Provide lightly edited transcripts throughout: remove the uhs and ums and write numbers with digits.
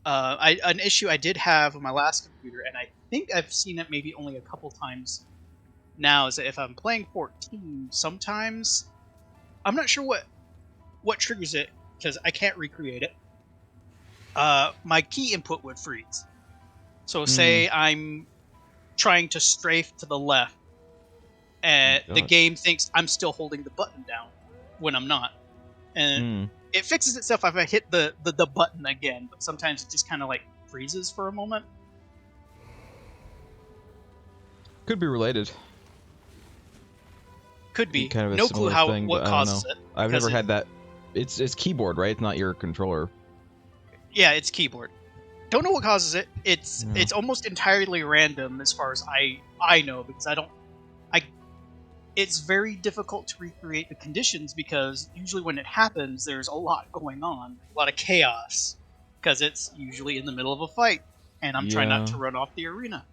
An issue I did have on my last computer, and I think I've seen it maybe only a couple times now, is that if I'm playing 14, sometimes I'm not sure what triggers it because I can't recreate it. My key input would freeze. So say I'm trying to strafe to the left, and the game thinks I'm still holding the button down when I'm not, and it fixes itself if I hit the button again. But sometimes it just kind of like freezes for a moment. Could be related. Could be. Kind of a No clue similar thing, what but I don't causes know. it. I've never had that. It's keyboard, right? It's not your controller. Yeah, it's keyboard. Don't know what causes it. It's almost entirely random as far as I know, because it's very difficult to recreate the conditions because usually when it happens there's a lot going on, a lot of chaos, because it's usually in the middle of a fight and I'm trying not to run off the arena.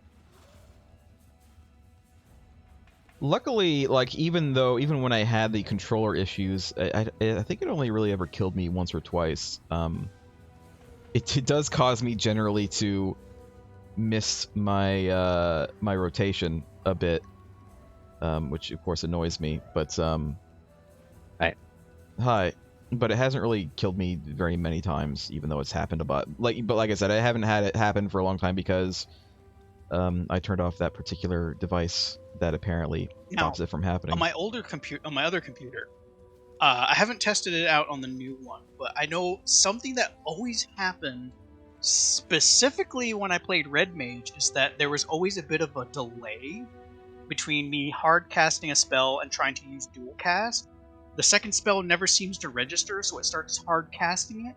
Luckily, like, even when I had the controller issues, I think it only really ever killed me once or twice. It does cause me generally to miss my my rotation a bit, which of course annoys me. But hi. But it hasn't really killed me very many times, even though it's happened a lot. But like I said, I haven't had it happen for a long time because I turned off that particular device that apparently stops it from happening. On my other computer, I haven't tested it out on the new one, but I know something that always happened, specifically when I played Red Mage, is that there was always a bit of a delay between me hard casting a spell and trying to use dual cast. The second spell never seems to register, so it starts hard casting it.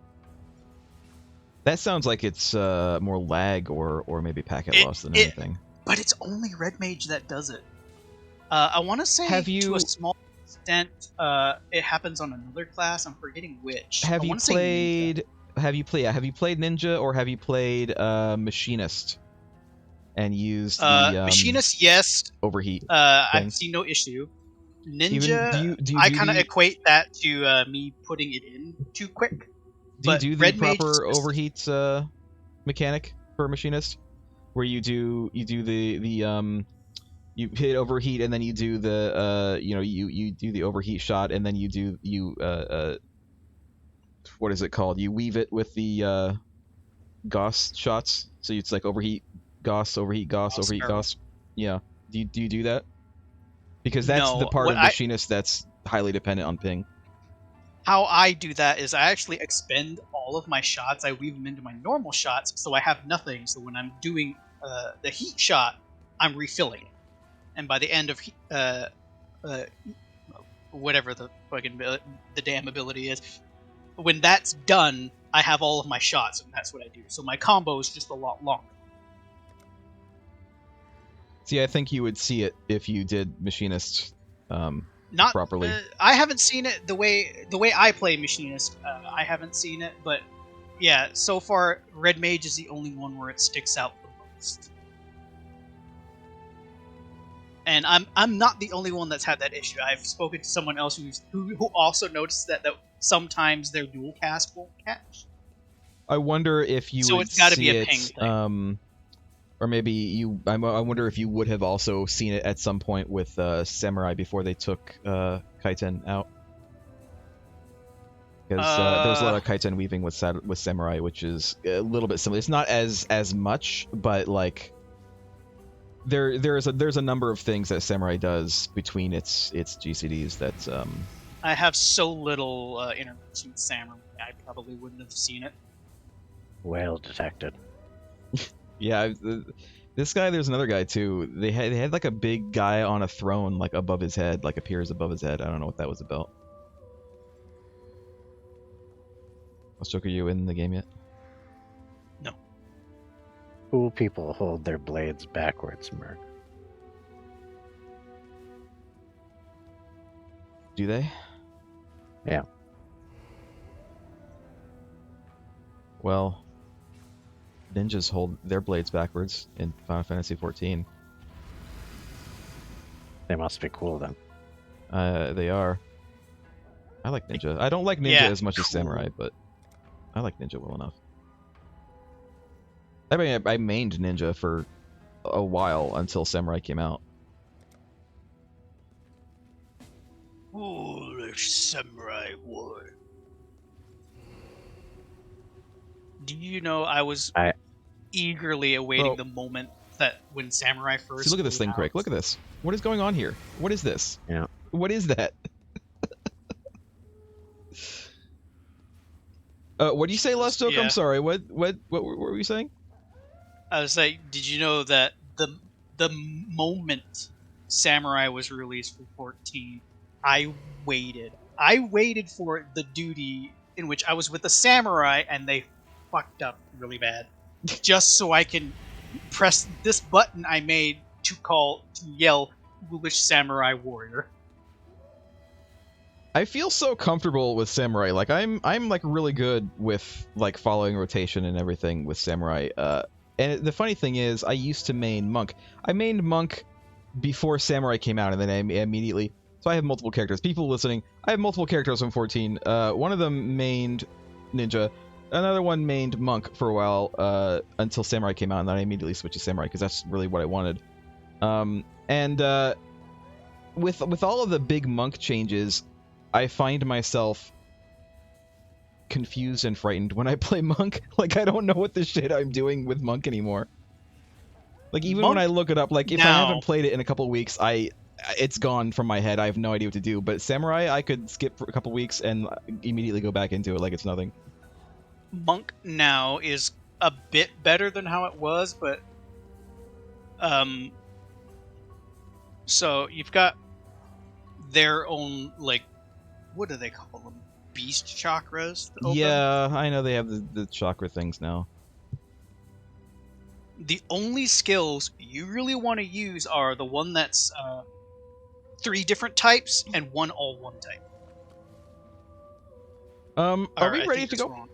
That sounds like it's more lag or maybe packet loss than anything. But it's only Red Mage that does it. I want to say to a small extent it happens on another class. I'm forgetting which. Have you played Ninja, or have you played Machinist and used the Machinist? Yes. Overheat. I've seen no issue. Ninja, I kind of equate that to me putting it in too quick. Do you do the proper overheat mechanic for Machinist, where you hit overheat and then you do the you do the overheat shot, and then what is it called? You weave it with the Gauss shots, so it's like overheat Gauss, overheat Gauss, overheat Gauss. Yeah. Do you do that? Because that's the part of Machinist that's highly dependent on ping. How I do that is I actually expend all of my shots. I weave them into my normal shots, so I have nothing. So when I'm doing the heat shot, I'm refilling it. And by the end of whatever the fucking the damn ability is, when that's done, I have all of my shots, and that's what I do. So my combo is just a lot longer. See, I think you would see it if you did Machinist not properly. I haven't seen it the way I play Machinist. I haven't seen it, but yeah, so far Red Mage is the only one where it sticks out the most. And I'm not the only one that's had that issue. I've spoken to someone else who also noticed that sometimes their dual cast won't catch. I wonder if you would it's got to be a it, ping thing. Or maybe you. I wonder if you would have also seen it at some point with Samurai before they took Kaiten out. Because there's a lot of Kaiten weaving with Samurai, which is a little bit similar. It's not as much, but like there's a number of things that Samurai does between its GCDs that. I have so little interaction with Samurai, I probably wouldn't have seen it. Well detected. Yeah, this guy. There's another guy too. They had like a big guy on a throne, like above his head, like appears above his head. I don't know what that was about. Are you in the game yet? No. Cool people hold their blades backwards, Merc. Do they? Yeah. Well, ninjas hold their blades backwards in Final Fantasy XIV. They must be cool then. They are. I like ninja. I don't like ninja as much as samurai, but I like ninja well enough. I mean, I mained ninja for a while until samurai came out. Foolish samurai war. Do you know I was eagerly awaiting the moment that when samurai first. See, look at this thing, Craig. Look at this. What is going on here? What is this? Yeah. What is that? What do you say, Last Joke? Yeah. I'm sorry. What were you saying? I was like, did you know that the moment Samurai was released for 14, I waited for the duty in which I was with the Samurai and they fucked up really bad, just so I can press this button I made to yell "Foolish Samurai Warrior." I feel so comfortable with samurai. Like I'm like really good with like following rotation and everything with samurai. And the funny thing is, I used to main monk. I mained monk before samurai came out, and then I immediately. So I have multiple characters. People listening, I have multiple characters from 14. One of them mained ninja. Another one mained monk for a while until samurai came out, and then I immediately switched to samurai because that's really what I wanted. With all of the big monk changes, I find myself confused and frightened when I play monk. Like, I don't know what the shit I'm doing with monk anymore. Like, even when I look it up, like, if I haven't played it in a couple of weeks, it's gone from my head. I have no idea what to do. But samurai, I could skip for a couple weeks and immediately go back into it like it's nothing. Monk now is a bit better than how it was, but so you've got their own, like, what do they call them? Beast chakras? Yeah, I know they have the chakra things now. The only skills you really want to use are the one that's 3 different types and one all-one type. Are we ready to go? Wrong.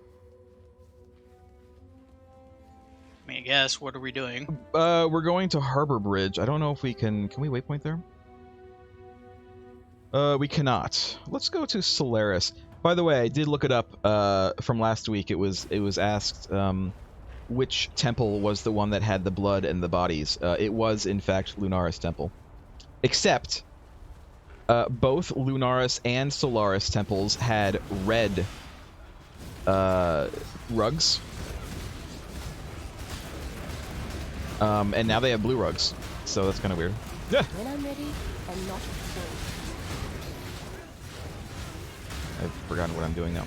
I mean, I guess, what are we doing? We're going to Harbor Bridge. I don't know if we can we waypoint there? We cannot. Let's go to Solaris. By the way, I did look it up from last week. It was asked which temple was the one that had the blood and the bodies. It was, in fact, Lunaris Temple. Except, both Lunaris and Solaris temples had red rugs. And now they have blue rugs. So that's kind of weird. Yeah. When I'm ready, I'm not afraid. I've forgotten what I'm doing now.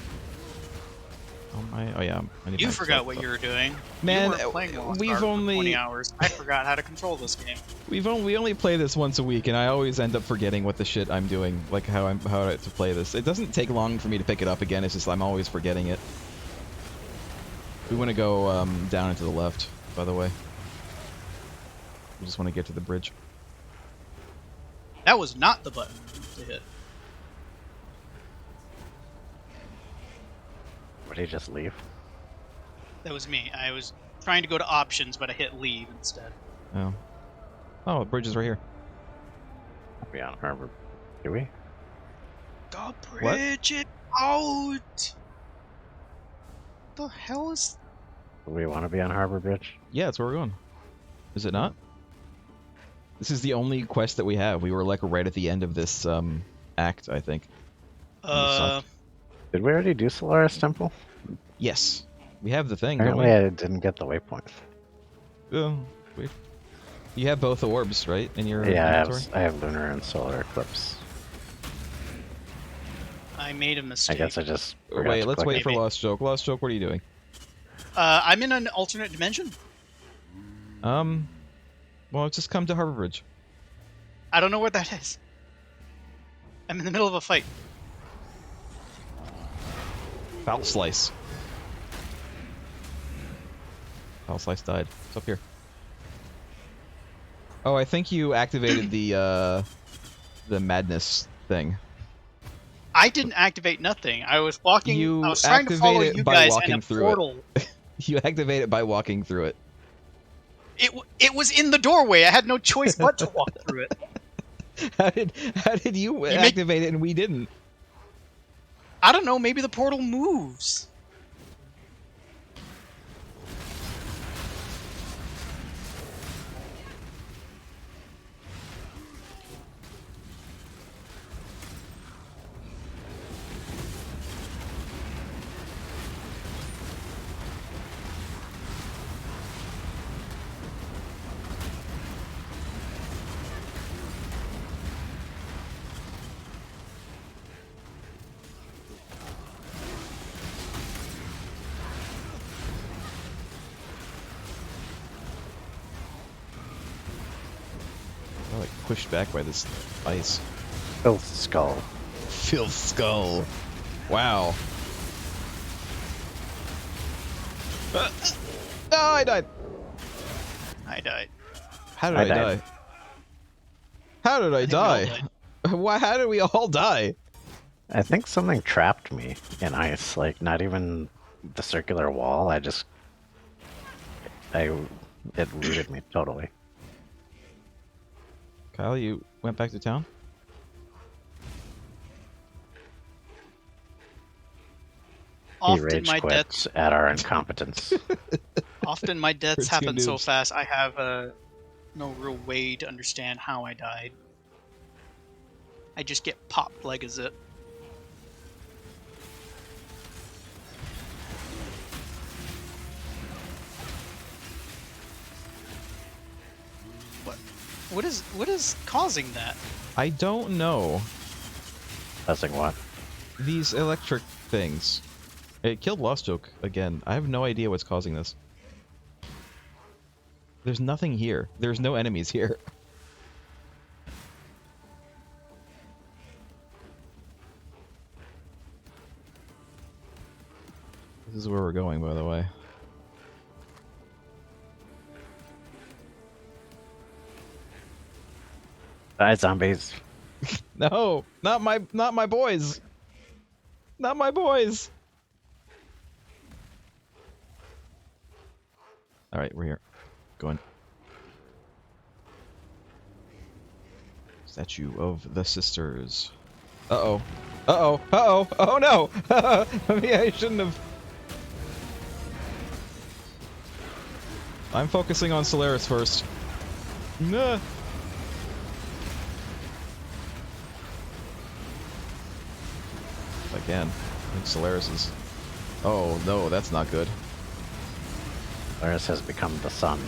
Oh yeah. You forgot what you were doing. Man, you weren't playing Lost we've Ark only for 20 hours. I forgot how to control this game. We only play this once a week, and I always end up forgetting what the shit I'm doing, like how to play this. It doesn't take long for me to pick it up again. It's just I'm always forgetting it. We want to go down and to the left, by the way. We just want to get to the bridge. That was not the button to hit. Would he just leave? That was me. I was trying to go to options, but I hit leave instead. Oh. Oh, the bridge is right here. We on Harbor? Do we? The bridge it out! The hell is... Do we want to be on Harbor Bridge? Yeah, that's where we're going. Is it not? This is the only quest that we have. We were like right at the end of this act, I think. Did we already do Solaris Temple? Yes. We have the thing, Apparently don't we? I didn't get the waypoint. Wait. You have both orbs, right, in your Yeah, inventory? I have Lunar and Solar Eclipse. I made a mistake. I guess I just forgot Wait, to let's click wait it. for Lost Joke. Lost Joke, what are you doing? I'm in an alternate dimension. Well, just come to Harbor Bridge. I don't know where that is. I'm in the middle of a fight. Foul Slice. Foul Slice died. It's up here. Oh, I think you activated the madness thing. I didn't activate nothing. I was walking. You I was trying to follow activate it you by guys, walking and a through it. portal. You activate it by walking through it. It was in the doorway. I had no choice but to walk through it. How did you activate it and we didn't? I don't know. Maybe the portal moves. pushed back by this ice. Filth skull. Filth skull. Wow. No, I died. I died. How did I I died. die? How did I think we all die? died. Why? How did we all die? I think something trapped me in ice. Like, not even the circular wall. It rooted me totally. Kyle, you went back to town? He Often rage my quits deaths, at our incompetence. often my deaths For two happen so noobs. fast. I have no real way to understand how I died. I just get popped like a zip. What is causing that? I don't know. Pressing what? These electric things. It killed Lost Joke again. I have no idea what's causing this. There's nothing here. There's no enemies here. This is where we're going, by the way. Die, zombies. No, not my boys. Not my boys. All right, we're here. Going. Statue of the Sisters. Uh-oh. Uh-oh. Uh-oh. Oh no. Maybe I shouldn't have. I'm focusing on Solaris first. Nah. If I can. I think Solaris is... Oh, no, that's not good. Laris has become the sun.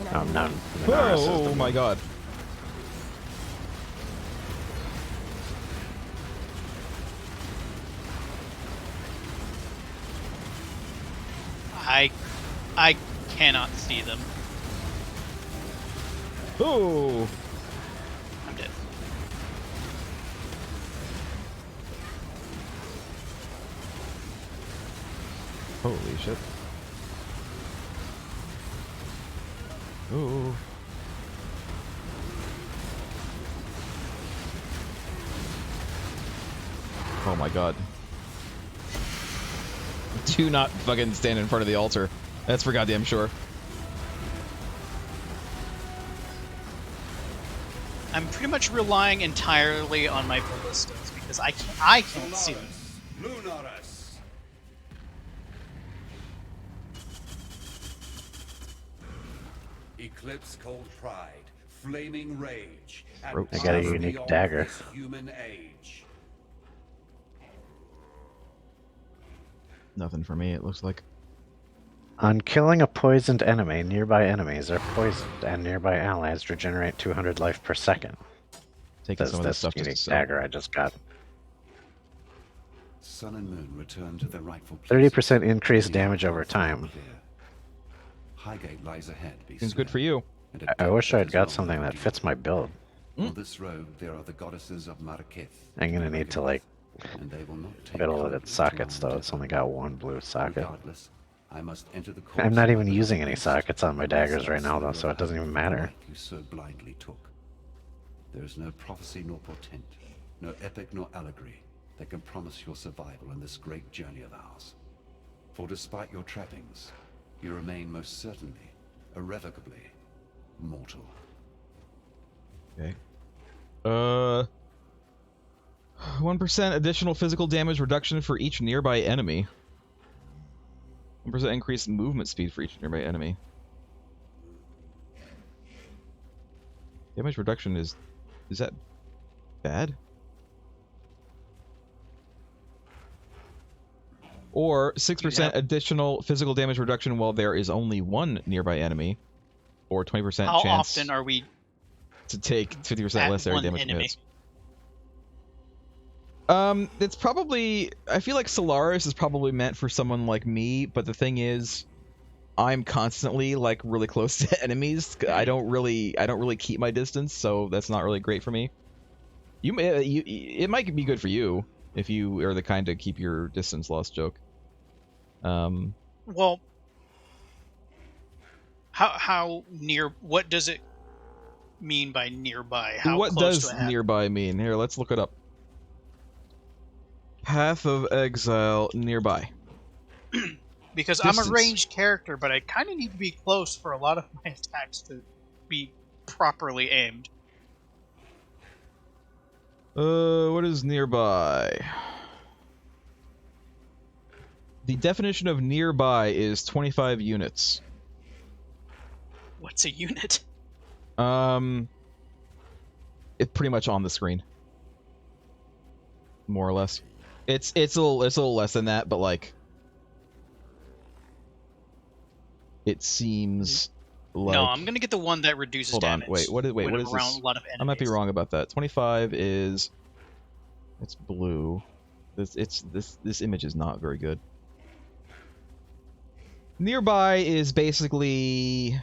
When No, Lunaris is the Oh my moon. god. I cannot see them. Oh! I'm dead. Holy shit. Ooh. Oh my god. Do not fucking stand in front of the altar. That's for goddamn sure. I'm pretty much relying entirely on my ballistas because I can't see them. Lunaris. Eclipse cold pride, flaming rage, and Ropes. I got a power unique beyond dagger. this human age. Nothing for me, it looks like. On killing a poisoned enemy, nearby enemies are poisoned, and nearby allies regenerate 200 life per second. Taking Says some of this this stuff just unique to sell. dagger I just got. Sun and moon return to their rightful place. 30% increased damage over time. Highgate lies ahead. Be Seems good swift, for you. and a I wish death I'd is got not something that undue. fits my build. On this road, there are the goddesses of Marakith. I'm gonna need to, like, and they will not take fiddle with kindly its to sockets, our though. It's only got one blue socket. Regardless, I must enter the I'm not course even of the using any beast sockets on my and daggers right slice now, though, through so it doesn't the even matter. life you so blindly took. There is no prophecy nor portent, no epic nor allegory that can promise your survival in this great journey of ours. For despite your trappings, you remain most certainly, irrevocably, mortal. Okay. 1% additional physical damage reduction for each nearby enemy. 1% increased movement speed for each nearby enemy. Damage reduction is that bad? Or 6% Yeah. additional physical damage reduction while there is only one nearby enemy. Or 20% How chance often are we to take 50% at less area one damage from enemy? hits. It's probably... I feel like Solaris is probably meant for someone like me, but the thing is... I'm constantly like really close to enemies. I don't really keep my distance, so that's not really great for me. It might be good for you if you are the kind to keep your distance, Lost Joke. Well, how near? What does it mean by nearby? How What close does to it happen? nearby mean? Here, let's look it up. Path of Exile nearby. Because I'm a Distance. ranged character, but I kind of need to be close for a lot of my attacks to be properly aimed. What is nearby? The definition of nearby is 25 units. What's a unit? It's pretty much on the screen, more or less. It's a little less than that, but like, it seems like. No, I'm gonna get the one that reduces Hold on, damage. wait, what is when I'm this? around a lot of enemies. I might be wrong about that. 25 is. It's blue. This image is not very good. Nearby is basically.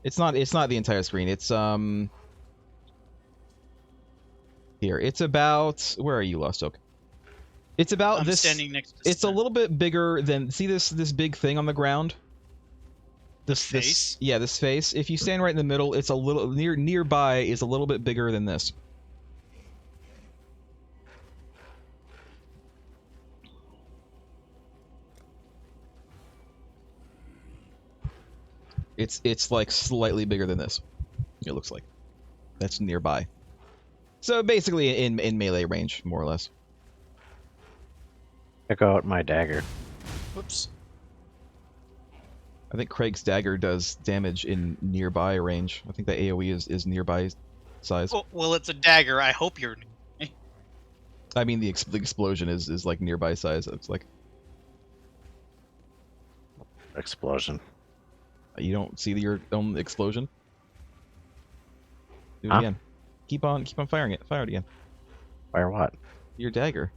It's not the entire screen. It's here. It's about, where are you, Lost Oak? It's about I'm this. standing next to It's a little bit bigger than, see this big thing on the ground? This face? Yeah, this face. If you stand right in the middle, it's a little nearby is a little bit bigger than this. It's like slightly bigger than this. It looks like. That's nearby. So basically in melee range, more or less. Check out my dagger. Whoops. I think Craig's dagger does damage in nearby range. I think that AoE is nearby size. Well, it's a dagger. I hope you're. I mean, the explosion is like nearby size. It's like, Explosion. you don't see your own explosion. Do it Huh? again. Keep on firing it. Fire it again. Fire what? Your dagger.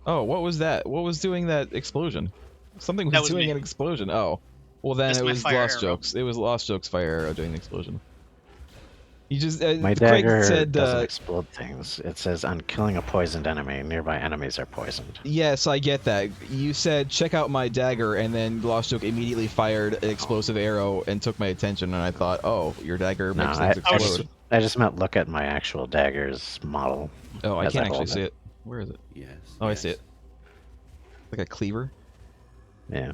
Oh, what was that? What was doing that explosion? Something That was was doing me. an explosion. Oh, well then That's it my was fire Lost arrow. Jokes. It was Lost Jokes fire arrow doing the explosion. You just My Craig dagger said doesn't explode things. It says on killing a poisoned enemy, nearby enemies are poisoned. yes, I get that. You said check out my dagger, and then Lost Joke immediately fired an explosive arrow and took my attention, and I thought, oh, your dagger No, makes I things just, explode. I just meant look at my actual dagger's model. Oh, I as can't I actually hold see it. Where is it? Yes. Oh, yes. I see it. Like a cleaver. Yeah.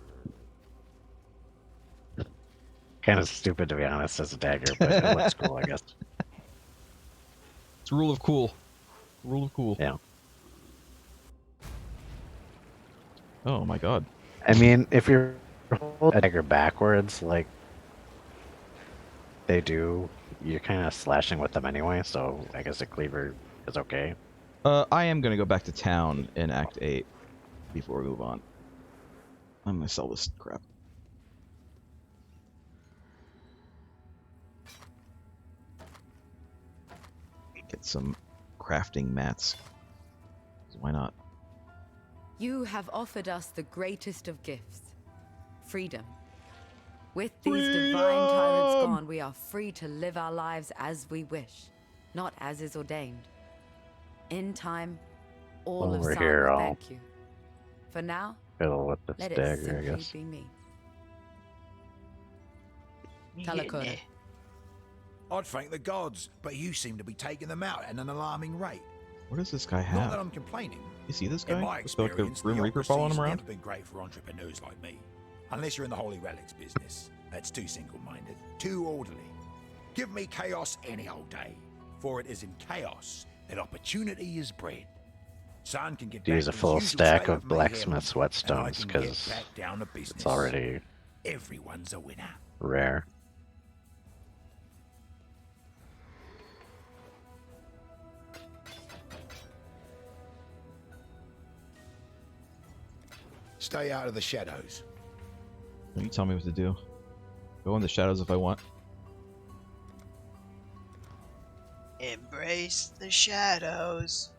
Kind of stupid to be honest as a dagger, but it looks cool, I guess. It's rule of cool. Rule of cool. Yeah. Oh my god. I mean, if you're holding a dagger backwards, like they do, you're kind of slashing with them anyway, so I guess a cleaver is okay. I am gonna go back to town in Act 8 before we move on. I'm gonna sell this crap. Get some crafting mats. 'Cause why not? You have offered us the greatest of gifts, freedom. With these divine tyrants Freedom! gone, we are free to live our lives as we wish, not as is ordained. In time, all Well, of we're Sarn here, will I'll- thank you. For now, Fiddle with this let it dagger, I simply guess. be me. Talakota. I'd thank the gods, but you seem to be taking them out at an alarming rate. What does this guy Not that have? I'm complaining. You see this In guy? my With like a experience, Grim Reaper theocracy's following him around? never been great for entrepreneurs like me. Unless you're in the Holy Relics business. That's too single-minded, too orderly. Give me chaos any old day, for it is in chaos that opportunity is bred. Son can get Use back a to full his usual stack state of mayhem, blacksmith's and I whetstones, can get 'cause back down to business. it's already Everyone's a winner. rare. Stay out of the shadows. You tell me what to do. Go in the shadows if I want. Embrace the shadows.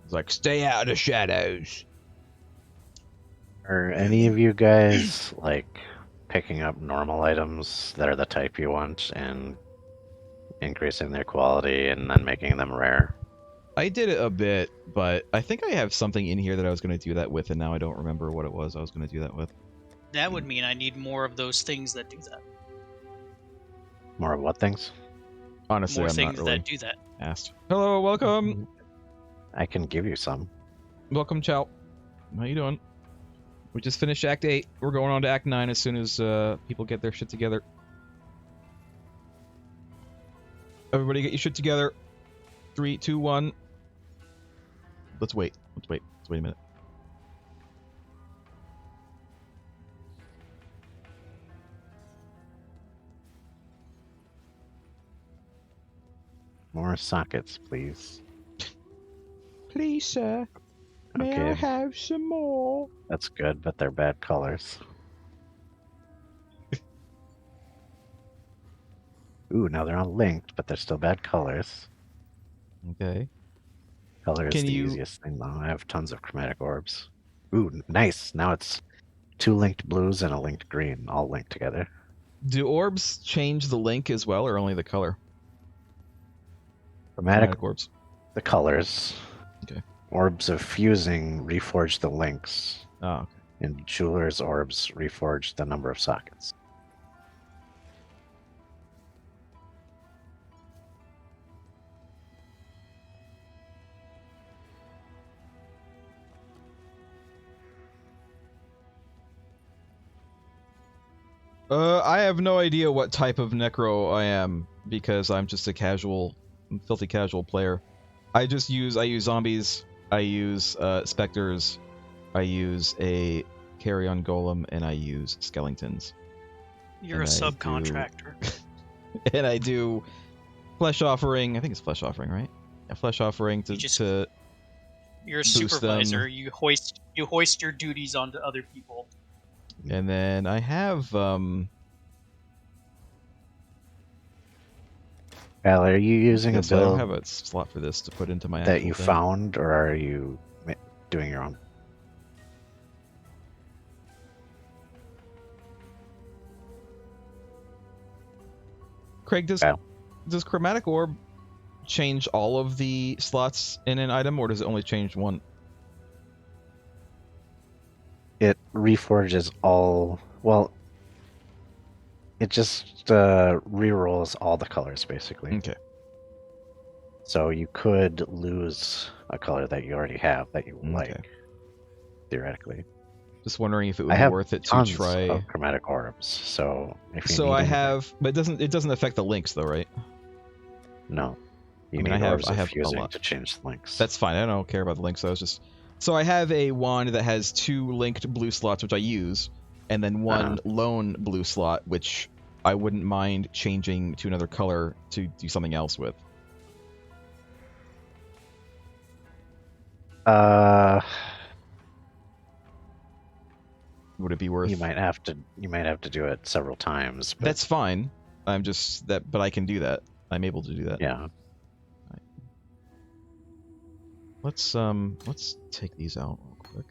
It's like, stay out of the shadows. Are any of you guys like picking up normal items that are the type you want and increasing their quality and then making them rare? I did it a bit, but I think I have something in here that I was going to do that with, and now I don't remember what it was I was going to do that with. That would mean I need more of those things that do that. More of what things? Honestly, More I'm things not really that do that. asked. Hello, welcome. I can give you some. Welcome, Chow. How you doing? We just finished Act 8. We're going on to Act 9 as soon as people get their shit together. Everybody get your shit together. 3, 2, 1. Let's wait. Let's wait a minute. More sockets, please. Please, sir. May Okay. I have some more? That's good, but they're bad colors. Ooh, now they're all linked, but they're still bad colors. Okay. Color is Can the you- easiest thing, though. I have tons of chromatic orbs. Ooh, nice. Now it's 2 linked blues and a linked green, all linked together. Do orbs change the link as well, or only the color? Chromatic, orbs. the colors. Okay. Orbs of fusing reforge the links, Oh, okay. and jeweler's orbs reforge the number of sockets. I have no idea what type of necro I am because I'm just a filthy casual player. I use zombies, I use specters, I use a carrion golem, and I use skeletons. You're a And I subcontractor. And I do flesh offering. I think it's flesh offering, right? Yeah, flesh offering to You're a boost supervisor. them. You hoist your duties onto other people. And then I have Al, are you using a yes, I don't build have a slot for this to put into my that actual you thing. found, or are you doing your own? Craig, does chromatic orb change all of the slots in an item, or does it only change one? It reforges all. Well, it just rerolls all the colors, basically. Okay. So you could lose a color that you already have that you Okay. like, theoretically. Just wondering if it I would be have worth it to tons try. of chromatic orbs, so if you So need I anything- have, but it doesn't affect the links though, right? No. You I mean, need I orbs have of a fusing lot. to change the links. That's fine. I don't care about the links. So I have a wand that has 2 linked blue slots, which I use, and then one lone blue slot, which I wouldn't mind changing to another color to do something else with. Would it be worth? You might have to do it several times. But That's fine. I'm just that, but I can do that. I'm able to do that. yeah. Let's take these out real quick.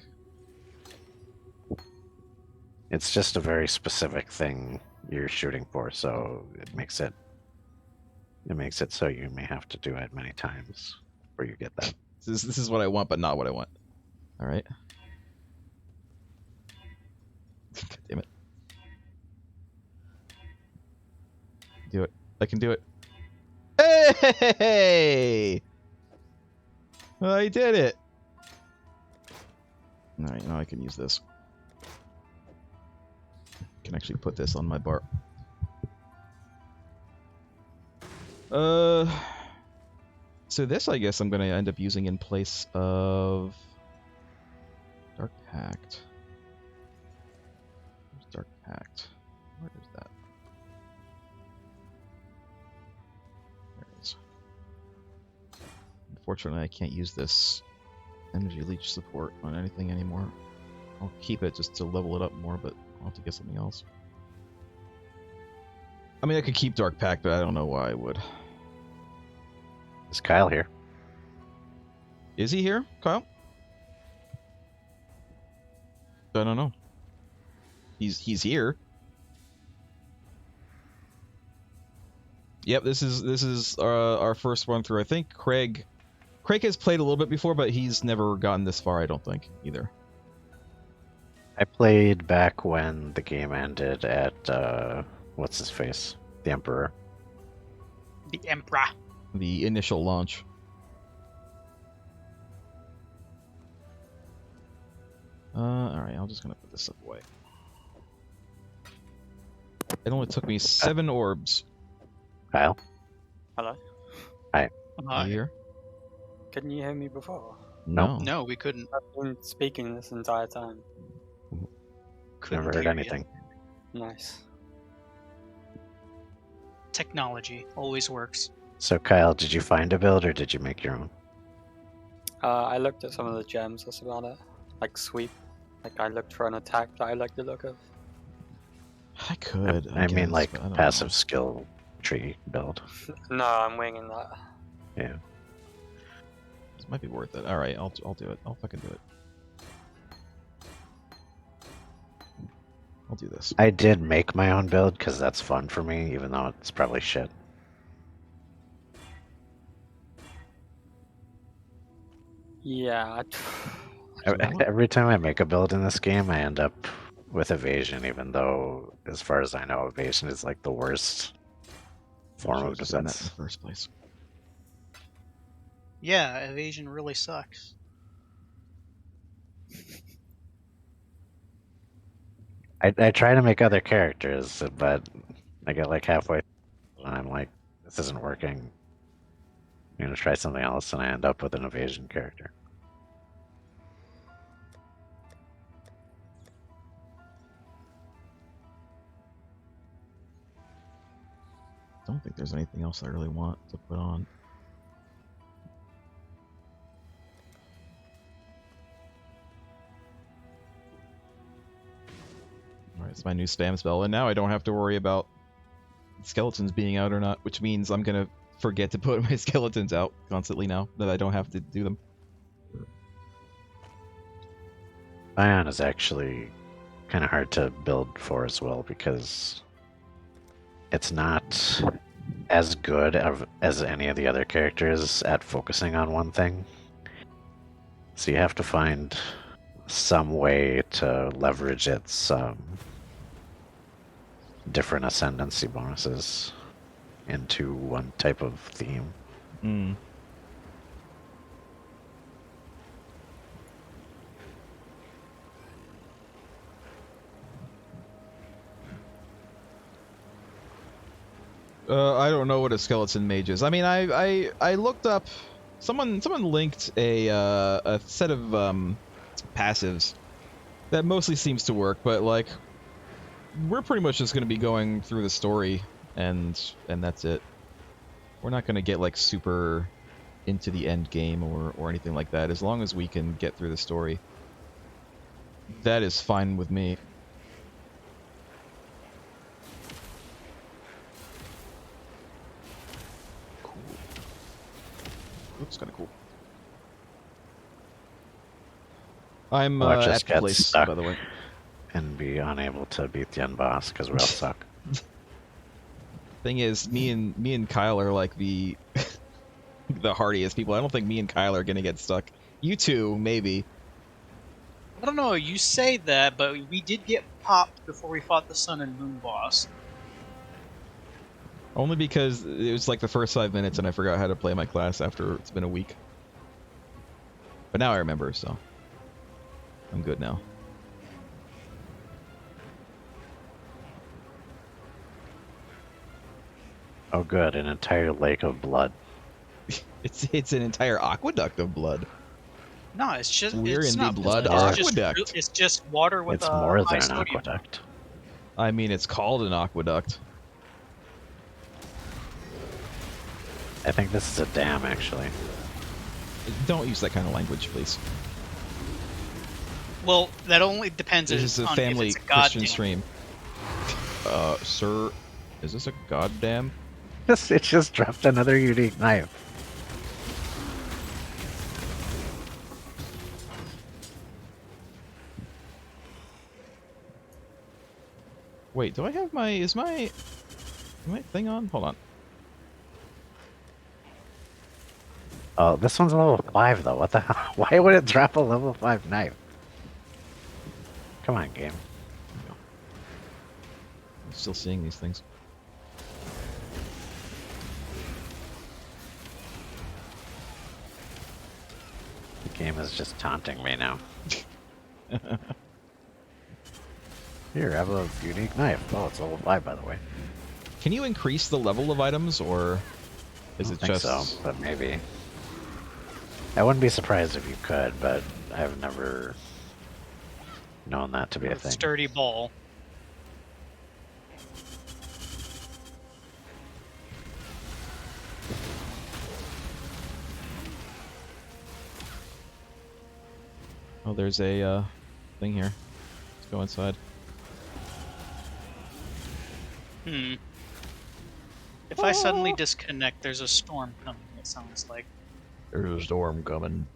It's just a very specific thing you're shooting for, so it makes it so you may have to do it many times before you get that. This is what I want, but not what I want. All right. God damn it. Do it. I can do it. Hey! I did it. All right, now I can use this. I can actually put this on my bar. So this, I guess, I'm going to end up using in place of Dark Pact. Where's Dark Pact? Where is that? There it is. Unfortunately, I can't use this energy leech support on anything anymore. I'll keep it just to level it up more, but I'll have to get something else. I mean, I could keep Dark Pact, but I don't know why I would. Is Kyle here? Is he here, Kyle? I don't know. He's here. Yep, this is our first run through. I think Craig has played a little bit before, but he's never gotten this far, I don't think, either. I played back when the game ended at what's his face? The Emperor. The Emperor. The initial launch. Alright, I'm just gonna put this stuff away. It only took me 7 orbs. Kyle? Hello? Are you here? Couldn't you hear me before? No. No, we couldn't. I've been speaking this entire time. Couldn't Never heard hear you. anything. Nice. Technology always works. So Kyle, did you find a build or did you make your own? I looked at some of the gems, that's about it. Like sweep. Like I looked for an attack that I like the look of. I could. I mean, guess, like but I don't passive know. skill tree build. No, I'm winging that. Yeah. This might be worth it. Alright, I'll do it. I'll fucking do it. I'll do this. I did make my own build because that's fun for me, even though it's probably shit. Yeah. Every time I make a build in this game, I end up with evasion, even though, as far as I know, evasion is like the worst form of Should've done that in defense. the first place. Yeah, evasion really sucks. I try to make other characters, but I get like halfway and I'm like, this isn't working. I'm gonna try something else, and I end up with an evasion character. Don't think there's anything else I really want to put on. Alright, it's my new spam spell, and now I don't have to worry about skeletons being out or not, which means I'm gonna forget to put my skeletons out constantly now that I don't have to do them. Ion is actually kind of hard to build for as well because it's not as good as any of the other characters at focusing on one thing. So you have to find some way to leverage its different ascendancy bonuses into one type of theme. Mm. I don't know what a skeleton mage is. I mean, I looked up. Someone linked a set of passives that mostly seems to work, but like we're pretty much just going to be going through the story and that's it. We're not going to get like super into the end game or anything like that. As long as we can get through the story, that is fine with me. Cool. Looks kind of cool. I'm Watch us at the get place, stuck by the way. and be unable to beat the end boss because we all suck. Thing is, me and Kyle are like the the hardiest people. I don't think me and Kyle are gonna get stuck. You two, maybe. I don't know, you say that, but we did get popped before we fought the Sun and Moon boss. Only because it was like the first 5 minutes and I forgot how to play my class after it's been a week. But now I remember, so I'm good now. Oh, good, an entire lake of blood. It's an entire aqueduct of blood. No, it's just We're it's in the not blood It's just, aqueduct. it's just water with It's more high than an sodium. aqueduct. I mean, it's called an aqueduct. I think this is a dam, actually. Don't use that kind of language, please. Well, that only depends This is a on family if it's a Christian goddamn. stream. Sir, is this a goddamn? It just dropped another unique knife. Wait, do I have my... Is my thing on? Hold on. Oh, this one's a level 5 though. What the hell? Why would it drop a level 5 knife? Come on, game. I'm still seeing these things. The game is just taunting me now. Here, have a unique knife. Oh, it's level 5, by the way. Can you increase the level of items, or is it think just... so, but maybe. I wouldn't be surprised if you could, but I've never known that to be a thing. Sturdy ball. Oh, there's a thing here. Let's go inside. Hmm. If I suddenly disconnect, there's a storm coming, it sounds like. There's a storm coming.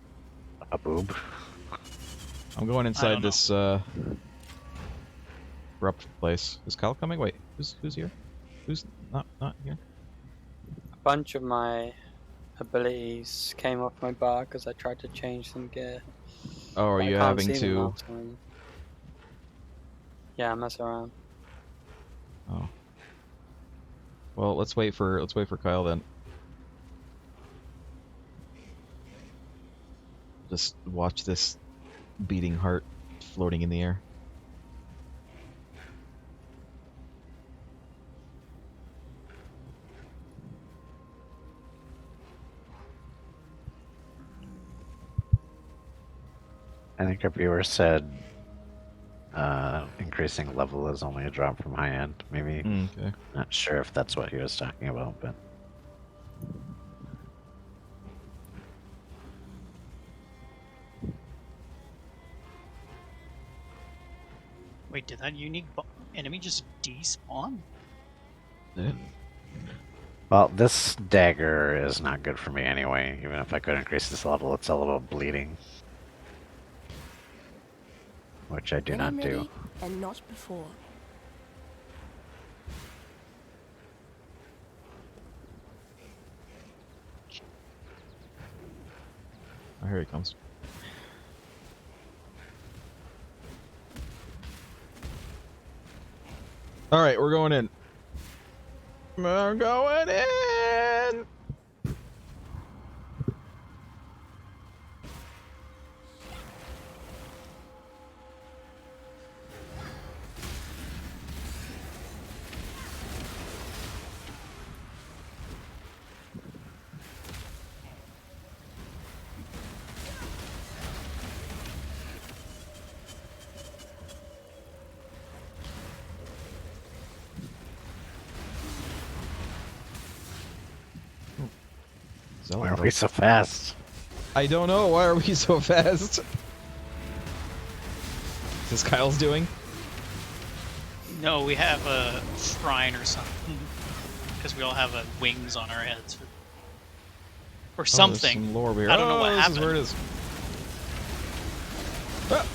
A boob? I'm going inside don't know. this corrupt place. Is Kyle coming? Wait, who's here? Who's not here? A bunch of my abilities came off my bar because I tried to change some gear. Oh, are But I you can't having see them to... all the time. Yeah, mess around. Oh. Well, let's wait for Kyle then. Just watch this beating heart floating in the air. I think our viewer said increasing level is only a drop from high end. Maybe. Okay. Not sure if that's what he was talking about, but. Wait, did that unique enemy just despawn? Yeah. Well, this dagger is not good for me anyway. Even if I could increase this level, it's a little bleeding. Which I do When not I'm do. ready, and not before. Oh, here he comes. Alright, we're going in. We're going in! Why are we so fast? I don't know. Why are we so fast? Is this Kyle's doing? No, we have a shrine or something. Because we all have wings on our heads. Or There's something. some lore here. I don't know what this happened. Is where it is. Ah!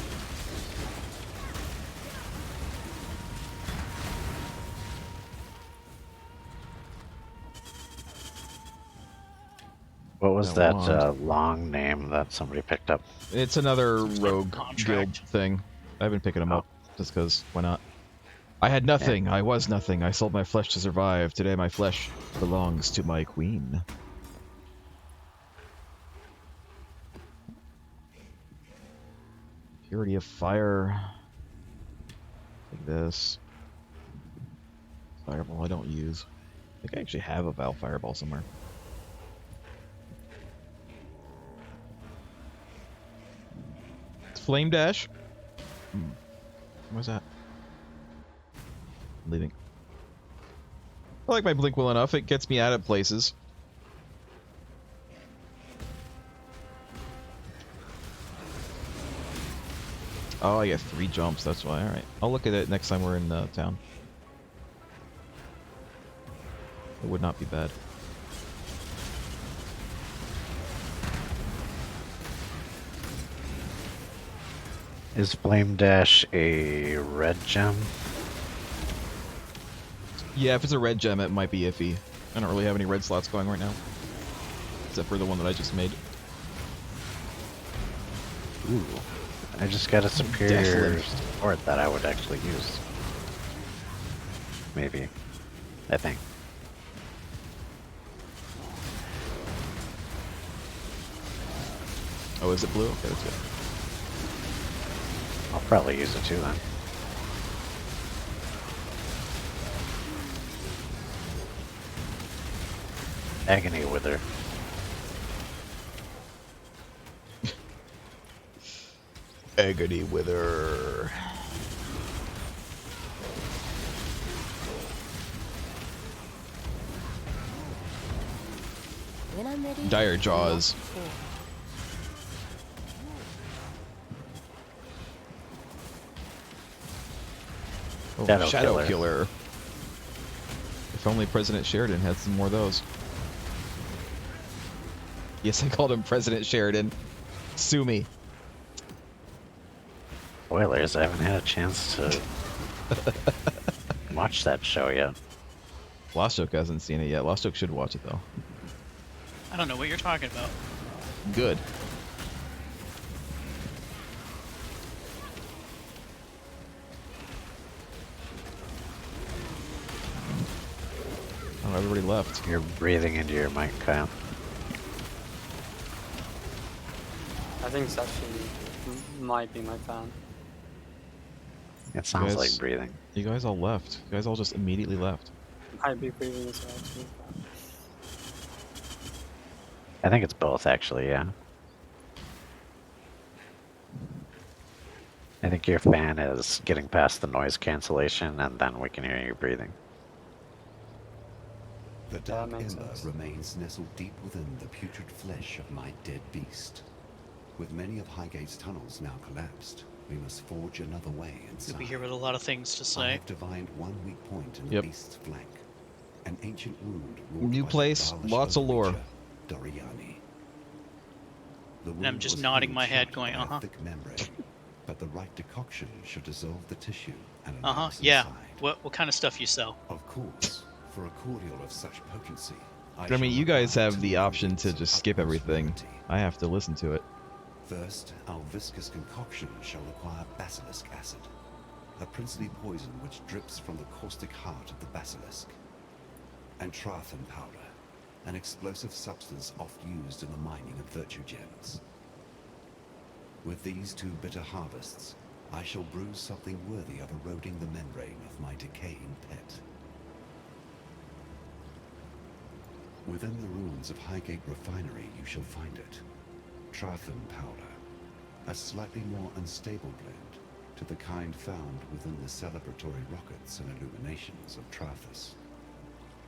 What was That that wand. long name that somebody picked up? It's another Some sort of rogue contract. guild thing. I've been picking them Oh. up just because. Why not? I had nothing. I was nothing. I sold my flesh to survive. Today my flesh belongs to my queen. Purity of fire. Like this. Fireball I don't use. I think I actually have a Val Fireball somewhere. It's Flame Dash. Where's that? I'm leaving. I like my blink well enough. It gets me out of places. Oh, I get 3 jumps. That's why. All right. I'll look at it next time we're in town. It would not be bad. Is Flame Dash a red gem? Yeah, if it's a red gem, it might be iffy. I don't really have any red slots going right now. Except for the one that I just made. Ooh. I just got a superior Definitely. support that I would actually use. Maybe. I think. Oh, is it blue? Okay, that's good. I'll probably use it too then. Agony Wither. Agony Wither. When I'm ready, Dire Jaws. not before. Oh, Shadow Shadow Killer. Killer. If only President Sheridan had some more of those. Yes, I called him President Sheridan. Sue me. Spoilers, I haven't had a chance to watch that show yet. Lost Joke hasn't seen it yet. Lost Joke should watch it though. I don't know what you're talking about. Good. Oh, everybody left. You're breathing into your mic, Kyle. I think Sashi might be my fan. It sounds Guys- like breathing. You guys all left. You guys all just immediately left. Might be breathing as well too. I think it's both, actually, yeah. I think your fan is getting past the noise cancellation, and then we can hear you breathing. The dark makes ember sense. remains nestled deep within the putrid flesh of my dead beast. With many of Highgate's tunnels now collapsed, we must forge another way inside. You'll be here with a lot of things to I say. have divined one weak point in the Yep. beast's flank. An ancient wound wrought New by the place, Dalish lots of lore. overreacher, Doriani. The And I'm wound just was nodding healed my head shut going, by a uh-huh. thick membrane, but the right decoction should dissolve the tissue and Uh allow huh. us Yeah. inside. What kind of stuff you sell? Of course, for a cordial of such potency, I mean, shall you guys require have two the option to ingredients just of skip utmost everything. rarity. I have to listen to it. First, our viscous concoction shall require basilisk acid, a princely poison which drips from the caustic heart of the basilisk, and Trathan powder, an explosive substance oft used in the mining of virtue gems. With these two bitter harvests, I shall brew something worthy of eroding the membrane of my decaying pet. Within the ruins of Highgate Refinery you shall find it. Trathan powder, a slightly more unstable blend to the kind found within the celebratory rockets and illuminations of Trathus.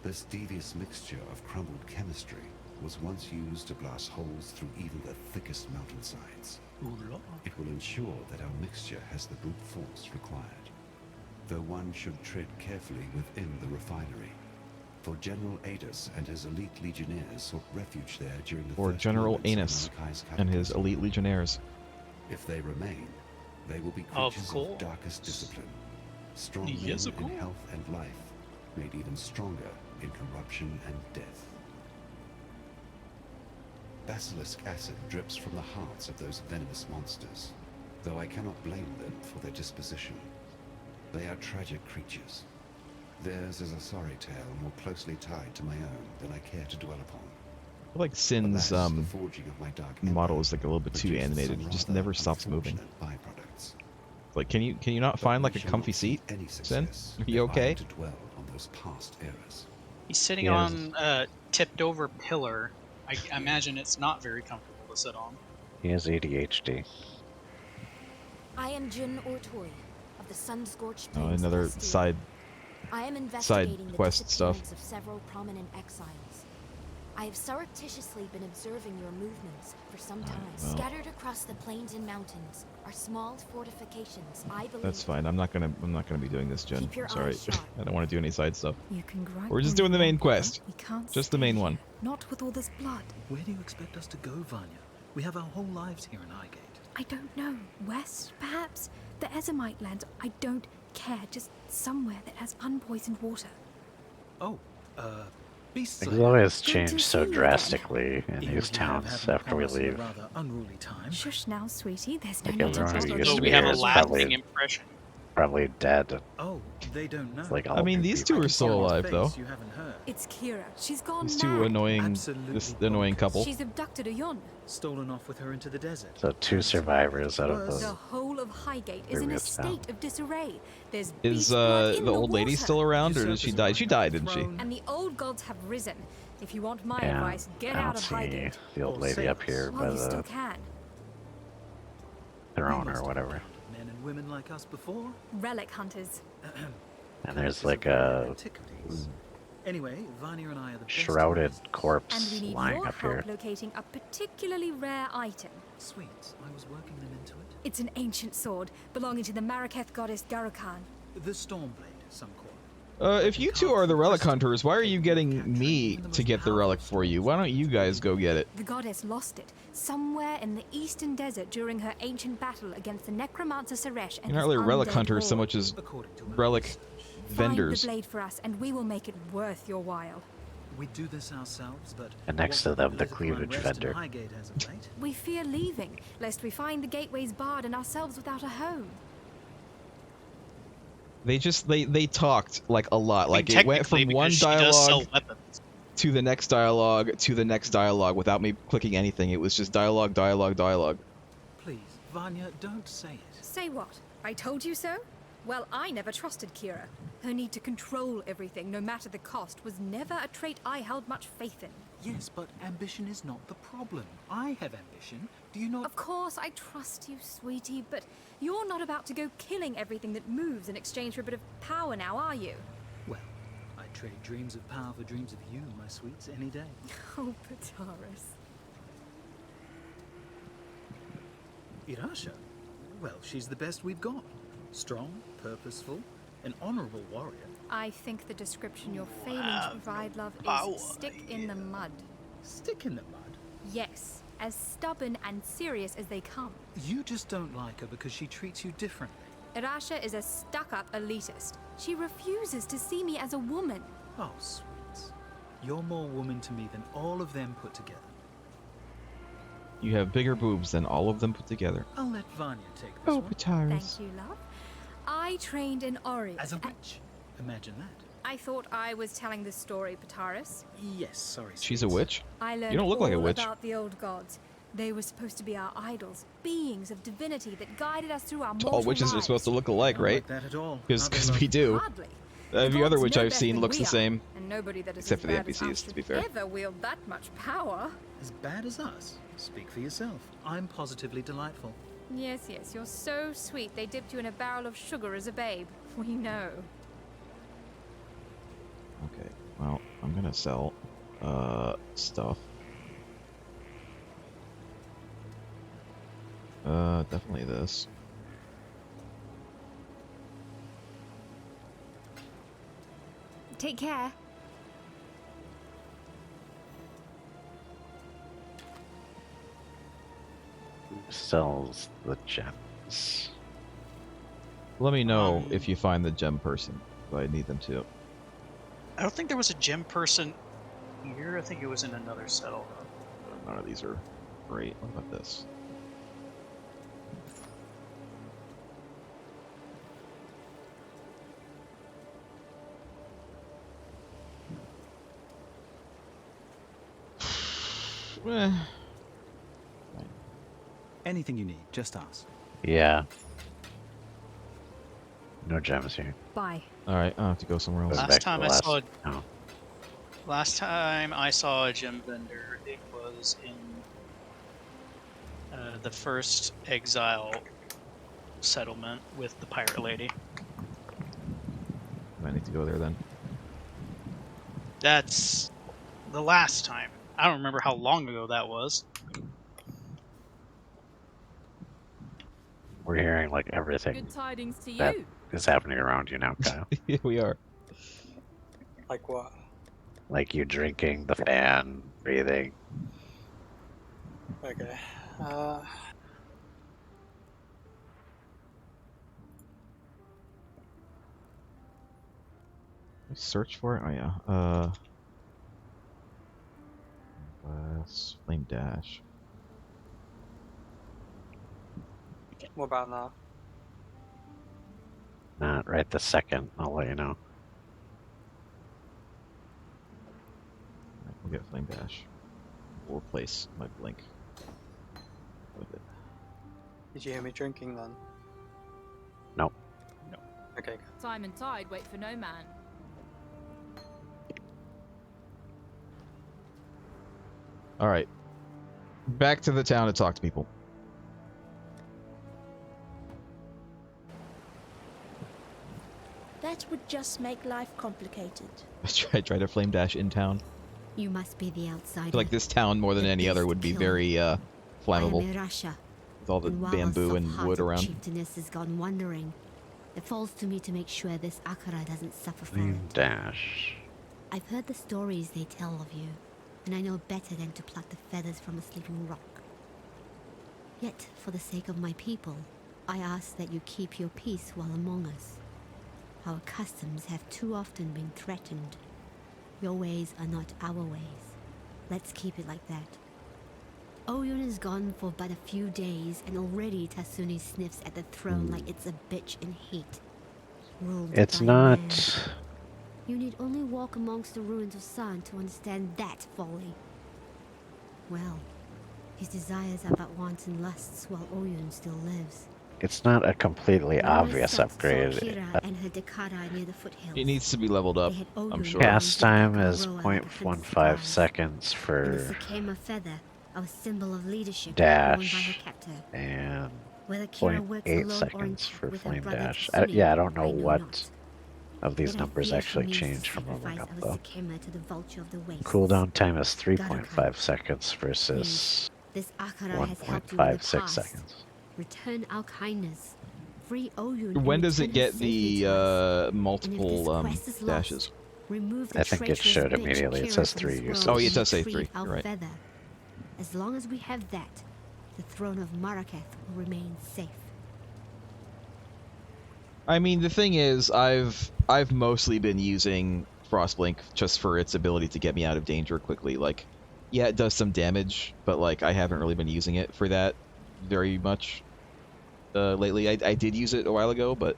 This devious mixture of crumbled chemistry was once used to blast holes through even the thickest mountainsides. Ooh, Lord. It will ensure that our mixture has the brute force required, though one should tread carefully within the refinery. For General Adus and his elite legionnaires sought refuge there during the Or first General moments of Anus Malachi's and his cataclysm. elite legionnaires. If they remain, they will be Of creatures course. of darkest discipline, strong Yes, men of in course. health and life, made even stronger in corruption and death. Basilisk acid drips from the hearts of those venomous monsters, though I cannot blame them for their disposition. They are tragic creatures. Theirs is a sorry tale more closely tied to my own than I care to dwell upon. I feel like Sin's Alas, the forging of my dark model ember is like a little bit too produces animated. some He just rather never stops moving. unfortunate byproducts. Like, can you not But find we like a shall comfy not see seat, any Sin? success Are you if I okay? am to dwell on those past eras. He's sitting Yes. on a tipped over pillar. I imagine it's not very comfortable to sit on. He has ADHD. I am Jun Ortori of the sun-scorched Oh, plains of another Estia. side. I am investigating the quest stuff. disappearance of several prominent exiles. I have surreptitiously been observing your movements for some time. well. Scattered across the plains and mountains are small fortifications. I believe That's fine. I'm not gonna be doing this, Jen. Keep your Sorry. eyes sharp. I don't want to do any side stuff. You can gripe We're just all doing you the main want, quest. but we can't Just the stay main here. one. Not with all this blood. Where do you expect us to go, Vanya? We have our whole lives here in Highgate. I don't know. West, perhaps? The Ezomite lands. I don't care. Just somewhere that has unpoisoned water. Oh, beast Things slayer. always Good to change see so you again. drastically in Even these if you have towns had me after we promise in a leave. rather unruly time. Shush now, sweetie. There's no Like need to everyone who bother used So to you. be we have here a is lasting impression. probably dead. Oh, they don't know. It's like I all mean, new these two people. are still Someone's alive, face though. You haven't heard. It's Kira. She's gone These mad. two annoying, Absolutely this annoying bonkers. couple. She's abducted a yon. Stolen off with her into the desert. So 2 And survivors out of worse, The the whole of Highgate is in a previous town. state of disarray. There's Is beast blood in the old lady water. still around, or did she Usurpers die? are She right died, on the didn't she? throne. And the old gods have risen. If you want my Yeah, advice, get I out don't of see Highgate. the old Or lady up sailors. here by While you still the can. throne We or must whatever. have men and women like us before. Relic hunters. And there's Curses like of rare a antiquities. Anyway, Vanya and I are the best shrouded tourists. And corpse we need lying your up help here. locating a particularly rare item. Sweet, I was working them into it. It's an ancient sword belonging to the Maraketh goddess Garukan. The Stormblade, some call it. If you two are the relic hunters, why are you getting me to get the relic for you? Why don't you guys go get it? The goddess lost it somewhere in the eastern desert during her ancient battle against the necromancer Suresh and You're not his really relic undead hunters so horde. much as According to her relic research. vendors. Find the blade for us, and we will make it worth your while. We do this ourselves, but And next what to them, with the political cleavage unrest in vendor. Highgate as of late, We fear leaving, lest we find the gateways barred and ourselves without a home. They talked like a lot. Like it went Technically, from one because she does sell dialogue weapons. to the next dialogue to the next dialogue without me clicking anything. It was just dialogue, dialogue, dialogue. please, Vanya, don't say it. Say what? I told you so? Well, I never trusted Kira. Her need to control everything, no matter the cost, was never a trait I held much faith in. Yes, but ambition is not the problem. I have ambition. Do you not? Of course, I trust you, sweetie, but you're not about to go killing everything that moves in exchange for a bit of power now, are you? Well, I trade dreams of power for dreams of you, my sweets, any day. Oh, Pataris. Irasha? Well, she's the best we've got. Strong, purposeful, an honorable warrior. I think the description you're failing to provide, love, power, is stick in the mud. Stick in the mud. Yes, as stubborn and serious as they come. You just don't like her because she treats you differently. Irasha is a stuck-up elitist. She refuses to see me as a woman. Oh, sweets. You're more woman to me than all of them put together. You have bigger boobs than all of them put together. I'll let Vanya take this Oh, one. Pataris. Thank you, love. I trained in Ori. As a witch. Imagine that. I thought I was telling this story, Pataris. Yes, sorry, She's a sweets. witch? I learned You don't look all like a witch. about the old gods. They were supposed to be our idols, beings of divinity that guided us through our mortal All witches are lives. supposed to look alike, Not right? like that at all. Because Are they, we love? do. Hardly. Every The other gods witch know I've better seen than looks we the are, same. and nobody that is Except as for the bad as NPCs, us to should be fair. ever wield that much power. As bad as us. Speak for yourself. I'm positively delightful. Yes, yes, you're so sweet. They dipped you in a barrel of sugar as a babe. We know. Okay, well, I'm gonna sell stuff. Definitely this. Take care. Who sells the gems? Let me know if you find the gem person. I need them too. I don't think there was a gem person here. I think it was in another settlement. None of these are great. What about this? Eh. Anything you need, just ask. Yeah. No gems here. Bye. Alright, I'll have to go somewhere else. Goes Last back to time the I last- saw- Oh. Last time I saw a gem vendor, it was in the first Exile settlement with the pirate lady. I need to go there then. That's the last time. I don't remember how long ago that was. We're hearing like everything Good tidings to that you. is happening around you now, Kyle. Yeah, we are. Like what? Like you drinking, the fan, breathing. Okay. Search for it? Oh yeah. Flame dash. What about now? Not right this second. I'll let you know. Alright, we'll get flame dash. We'll replace my blink with it. Did you hear me drinking then? Nope. No. Okay. Time and tide wait for no man. Alright. Back to the town to talk to people. That would just make life complicated. I tried to flame dash in town. You must be the outsider. I feel like this town, more than any other, would be very flammable. I am Irasha, With all the and while bamboo our and wood soft-hearted around. chieftainess has gone wandering, it falls to me to make sure this Akara doesn't suffer for Flame it. dash. I've heard the stories they tell of you, and I know better than to pluck the feathers from a sleeping rock. Yet, for the sake of my people, I ask that you keep your peace while among us. Our customs have too often been threatened. Your ways are not our ways. Let's keep it like that. Oyun is gone for but a few days, and already Tasuni sniffs at the throne like it's a bitch in heat. Ruled It's by not. man. You need only walk amongst the ruins of San to understand that folly. Well, his desires are but wants and lusts while Oyun still lives. It's not a completely When my obvious sons saw upgrade. Kira and her Dekada near the foothills, It needs to be leveled up, they had I'm Oyun sure. Cast time Like a is rower like a 0.15 prince's seconds and the for Sakema feather, our symbol of leadership, dash, worn by her captor. and Whether Kira works 0.8 alone or in seconds pact for with her flame brother dash. Tasuni, Yeah, I don't know I know what not. of these Yet I numbers fear she actually means to change from leveling sacrifice up our though. Sakema to the vulture of the wastes. Cooldown time is Garuka, 3.5 seconds versus This Akara has helped you in the 1.56 past. seconds. Return our kindness. Free Oyun When and does return it her get safely the to us. And if multiple this quest is lost, dashes? remove the I think it traitorous showed bitch immediately. It Kira says from 3 this uses. world Oh, it and does say retrieve 3. our You're right. feather. As long as we have that, the throne of Marraketh will remain safe. I mean, the thing is, I've mostly been using Frostblink just for its ability to get me out of danger quickly. Like, yeah, it does some damage, but like I haven't really been using it for that very much lately. I did use it a while ago, but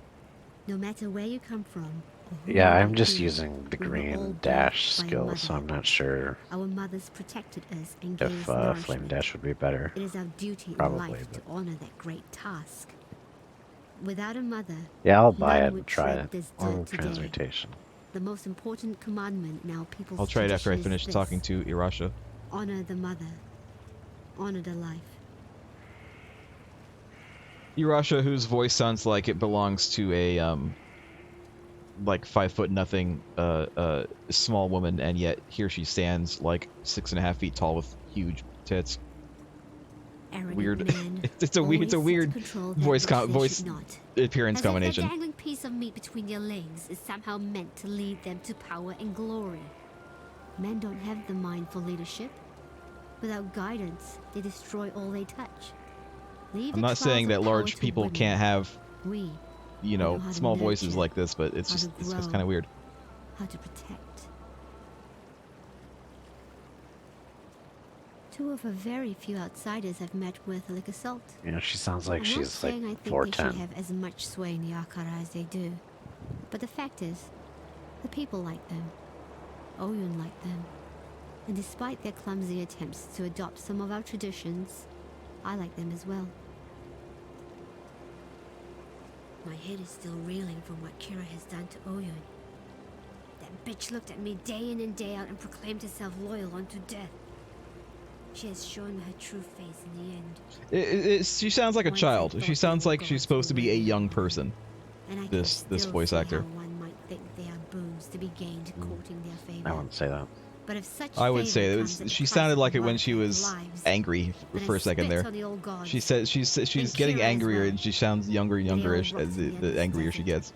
No matter where you come from, or who Yeah, you I'm might just be, using the we were all green birthed dash by a skill, so mother. I'm not sure Our mothers protected us and gave if us nourishment. flame dash would be better. It is our duty in Probably, life to honor that great task. Without a mother, Yeah, I'll buy none it and would try tread it. this Or dirt today. transmutation. The most important commandment in our people's I'll try it after I tradition is finish this: talking to Irasha. honor the mother, honor the life. Irasha, whose voice sounds like it belongs to a like 5'0" small woman, and yet here she stands like 6.5 feet tall with huge tits. Arrogant Weird. man, it's a always weird seek to control that voice which they voice should not. appearance As if that combination. dangling piece of meat between your legs is somehow meant to lead them to power and glory. Men don't have the mind for leadership. Without guidance, they destroy all they touch. Leave I'm the not saying trials that of power large to people women. can't have, We you know know, how to small voices nurture, like this, but it's how to just grow. kind of weird. how to protect. Two of a very few outsiders I've met with like assault. You know, she sounds like I'm not she's like saying I think they 4'10". should have as much sway in the Akara as they do. But the fact is, the people like them. Oyun like them. And despite their clumsy attempts to adopt some of our traditions, I like them as well. My head is still reeling from what Kira has done to Oyun. That bitch looked at me day in and day out and proclaimed herself loyal unto death. She has shown her true face in the end. She sounds like a Once I child. thought She they sounds were like she's gods supposed to be a already. young person. And I This can still voice see actor. how one might think they are boons to be gained courting their favor. I wouldn't say that. But if such I would favor say it comes at was. the She price sounded of like it when she Marraketh was lives, angry then I for a second spit there. on the old gods. She said she's And getting Kira as angrier, well. and she sounds younger and They all youngerish rot as to me in the this angrier she desert. gets.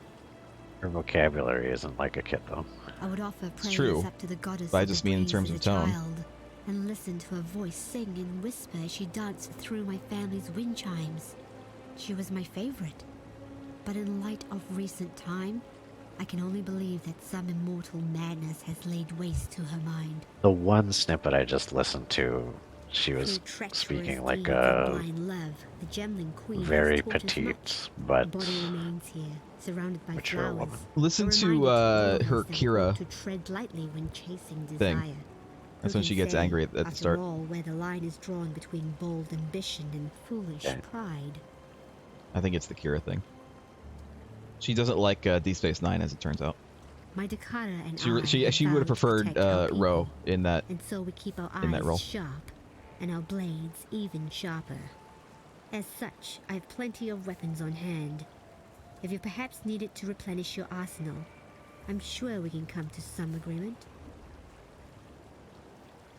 Her vocabulary isn't like a kid though. I would offer praise true, up to the goddess but I of the just mean in breeze terms as of a tone. child, and listen to her voice sing and whisper as she danced through my family's wind chimes. She was my favorite. But in light of recent time, I can only believe that some immortal madness has laid waste to her mind. The one snippet I just listened to, she was Through treacherous speaking like deeds and a blind love, the Gemling Queen very has taught us much. petite, Her but body remains here, surrounded by mature flowers. woman. Listen A to reminder all her those that Kira hope to tread lightly when chasing thing. desire. That's Who when she can gets say, angry at the after start. all, where the line is drawn between bold ambition and foolish Yeah. pride. I think it's the Kira thing. She doesn't like Deep Space Nine, as it turns out. My Dakota and She I would have vowed to preferred protect our people, Ro in that. and so we keep our in that role. eyes sharp and our blades even sharper. As such, I have plenty of weapons on hand. If you perhaps need it to replenish your arsenal, I'm sure we can come to some agreement.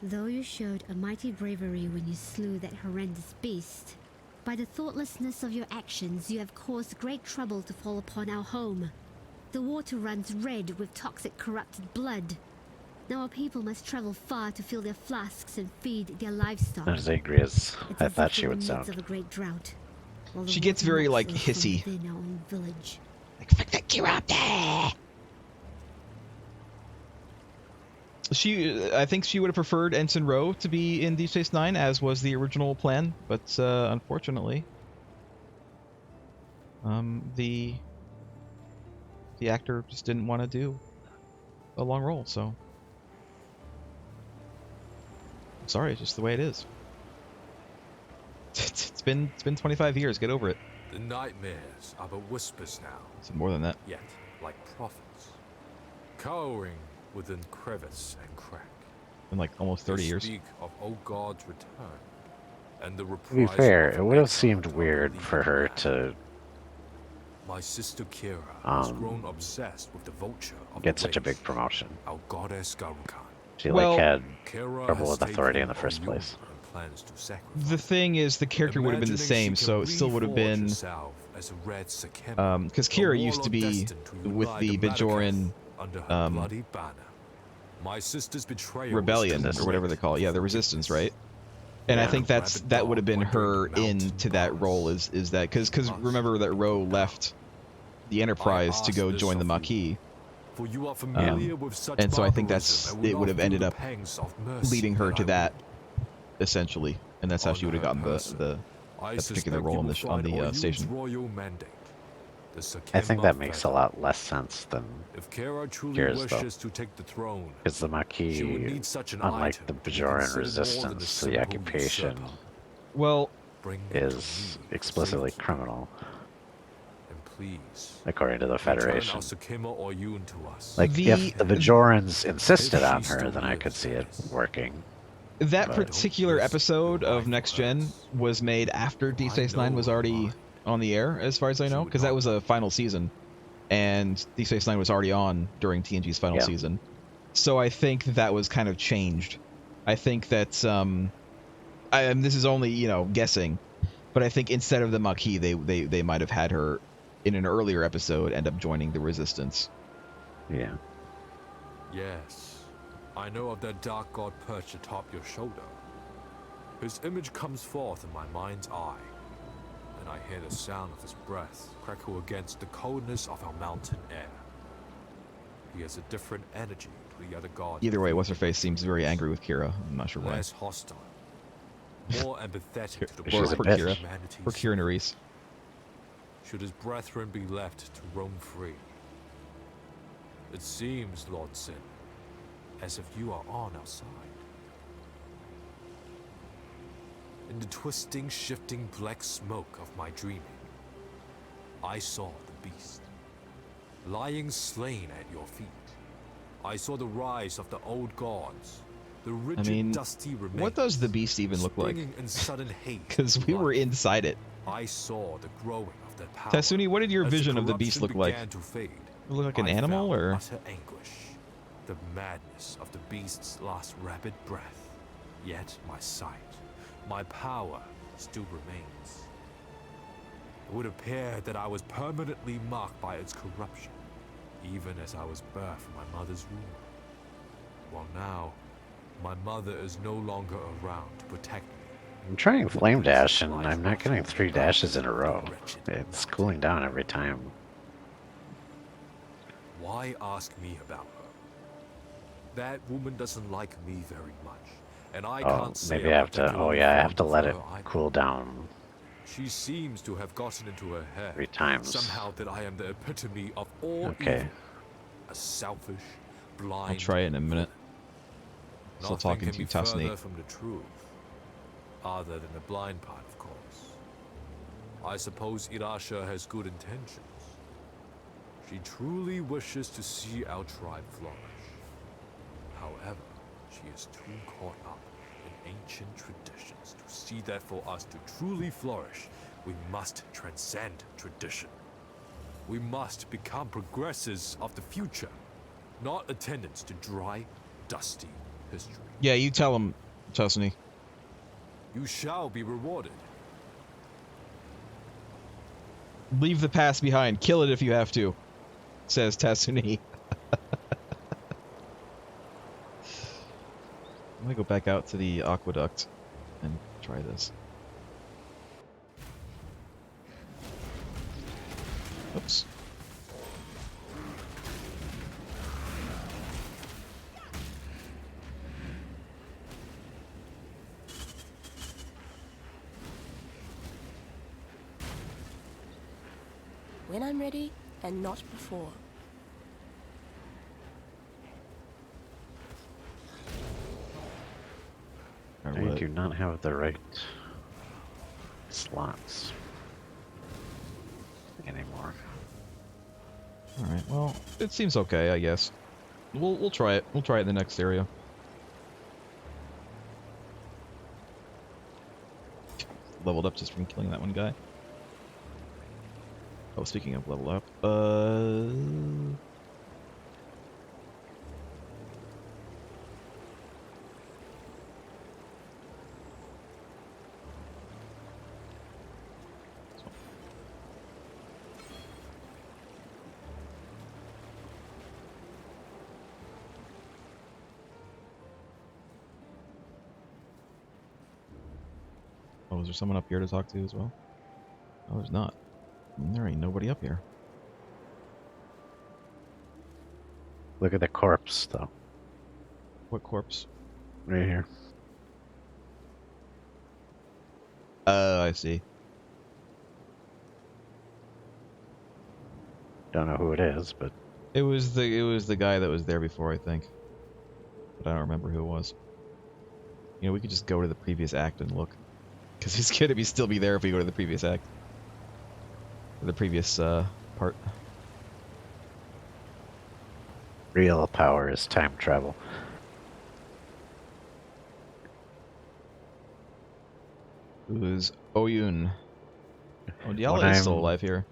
Though you showed a mighty bravery when you slew that horrendous beast, by the thoughtlessness of your actions you have caused great trouble to fall upon our home. The water runs red with toxic corrupted blood. Now our people must travel far to fill their flasks and feed their livestock. not as angry as It's I as thought if she we're would in the midst sound. of a great drought, while the She gets water very, mocks like, us from hissy. within our own village. Like, fuck that Kira up there! I think she would have preferred Ensign Ro to be in Deep Space Nine, as was the original plan, but unfortunately, the actor just didn't want to do a long role. So, I'm sorry, it's just the way it is. It's been 25 years. Get over it. The nightmares are but whispers now. It's more than that. Yet, like prophets, cowering within crevice and crack. In like almost 30 They years. Speak of old God's return, and the To be reprisal fair, of it would have exile seemed to a weird beleaguered for her land. to My sister Kira has grown obsessed with the vulture of get the such a waste, big promotion. our goddess Garukan. She Well- like had Kira trouble has with authority taken in the first on place. Yuma and plans to sacrifice. The thing is, the character would have been the Imagining same, she so can it still would have reforge been. herself as a red Sekema, Because a Kira used warlord to be destined to with unite the Bajoran under her bloody banner. My sister's betrayal rebellion was or whatever they call it. Yeah, the resistance, right? And I think that would have been her into that role. Is that because remember that Ro left the Enterprise to go join the Maquis. For you are familiar with such And so I think barbarism and it would not have feel ended the up pangs of mercy leading her to I that, would. essentially, and that's how she would have gotten that particular role on the station. Royal mandate. I think that makes a lot less sense than If Kira truly Kira's, though. wishes to take the throne, Because the she would Maquis, need such an unlike the item to be Bajoran considered more than a resistance to the simple occupation, usurper. Well, Bring it to is me, explicitly thank you. criminal, And please, according to the Federation. return our Sekema or Yun to us. Like, if the Bajorans insisted on her, then I could see it working. That But- particular episode of Next Gen was made after Deep Space Nine was already on the air, as far as I know, because that was a final season, and Deep Space Nine was already on during TNG's final season. So I think that was kind of changed. I think that this is only guessing, but I think instead of the Maquis, they might have had her in an earlier episode end up joining the Resistance. Yeah. Yes, I know of that dark god perched atop your shoulder. His image comes forth in my mind's eye, and I hear the sound of his breath crackle against the coldness of our mountain air. He has a different energy to the other gods. Either way, what's-her-face seems very angry with Kira. I'm not sure why. Less hostile, more empathetic to the Poor plight of Kira. humanity's Poor Kira Nerys. should his brethren be left to roam free. It seems, Lord Sin, as if you are on our side. In the twisting, shifting black smoke of my dreaming, I saw the beast, lying slain at your feet. I saw the rise of the old gods, the rigid, dusty remains. What does the beast even look like? springing in sudden hate. Because we were inside it. I saw the growing of their power. Tatsuni, what did your as the vision of the beast corruption look like? began to fade. It look like an I animal, felt or? utter anguish, the madness of the beast's last rapid breath. Yet my sight, my power, still remains. It would appear that I was permanently marked by its corruption, even as I was birthed from my mother's womb. While now, my mother is no longer around to protect me. I'm trying Flame Dash, and I'm not getting 3 dashes in a row. It's cooling down every time. Why ask me about her? That woman doesn't like me very much, and I can't say maybe I have to. Oh yeah, I have to let it cool down She seems to have gotten into her head 3 times. somehow that I am the epitome of all Okay. evil. A selfish, blind. I'll try it in a minute. Still Nothing talking can to be Tusney. further from the truth, other than the blind part, of course. I suppose Irasha has good intentions. She truly wishes to see our tribe flourish. However, she is too caught up in ancient traditions to see that for us to truly flourish, we must transcend tradition. We must become progressors of the future, not attendants to dry, dusty history. Yeah, you tell him, Tusney. You shall be rewarded. Leave the past behind. Kill it if you have to, says Tasuni. I'm gonna go back out to the aqueduct and try this. Oops. When I'm ready, and not before. I do not have the right slots anymore. All right. Well, it seems okay, I guess. We'll try it. We'll try it in the next area. Leveled up just from killing that one guy. Oh, speaking of level up, oh, is there someone up here to talk to as well? Oh, there's not. There ain't nobody up here. Look at the corpse, though. What corpse? Right here. I see. Don't know who it is, but It was the guy that was there before, I think. But I don't remember who it was. You know, we could just go to the previous act and look. Because he's gonna still be there if we go to the previous act. Or the previous part. real power is time travel. Who's Oyun? Oh, Diala is still alive here.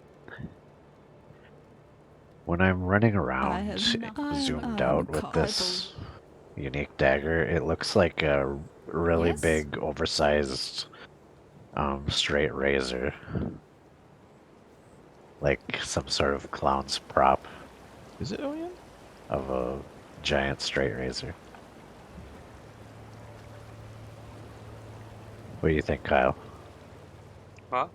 When I'm running around zoomed out with this unique dagger, it looks like a really big, oversized, straight razor. Like some sort of clown's prop. Is it Oyun? Of a giant straight razor. What do you think, Kyle? What?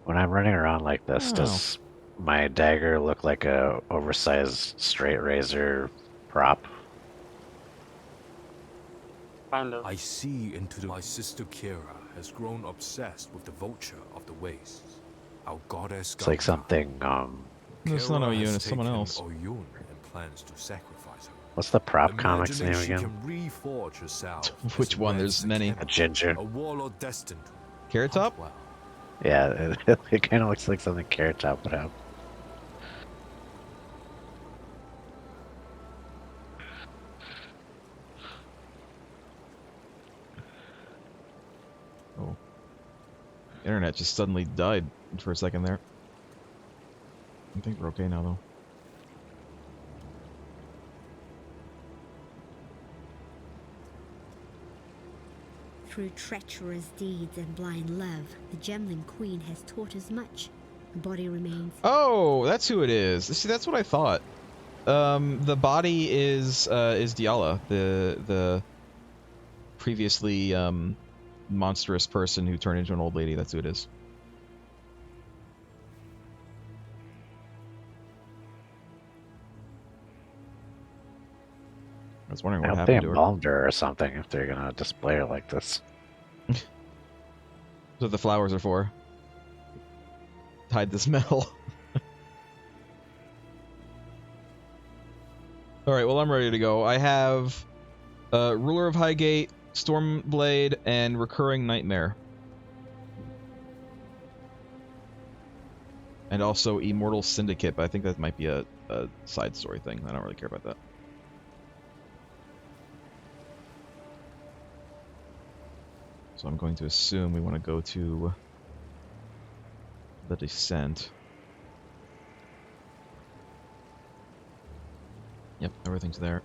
When I'm running around like this, does my dagger look like a oversized straight razor prop? Kind of. I see into my sister Kira has grown obsessed with the vulture of the wastes. Our goddess. It's like something, It's not Oyun, it's someone else. Oyun and plans to sacrifice her. What's the prop comic's name Imagining again? she can reforge herself Which one? There's many. A ginger. A warlord destined. Carrot Top? Well, Yeah, it kind of looks like something Carrot Top would have. Oh. Internet just suddenly died for a second there. I think we're okay now, though. Through treacherous deeds and blind love, the Gemling Queen has taught us much. The body remains. Oh, that's who it is. See, that's what I thought. The body is Diala, the previously monstrous person who turned into an old lady. That's who it is. was wondering I what hope they happened to her. embalmed her or something if they're gonna display her like this. That's what the flowers are for. Hide the smell. Alright, well, I'm ready to go. I have Ruler of Highgate, Stormblade, and Recurring Nightmare. And also Immortal Syndicate, but I think that might be a side story thing. I don't really care about that. So I'm going to assume we want to go to the Descent. Yep, everything's there.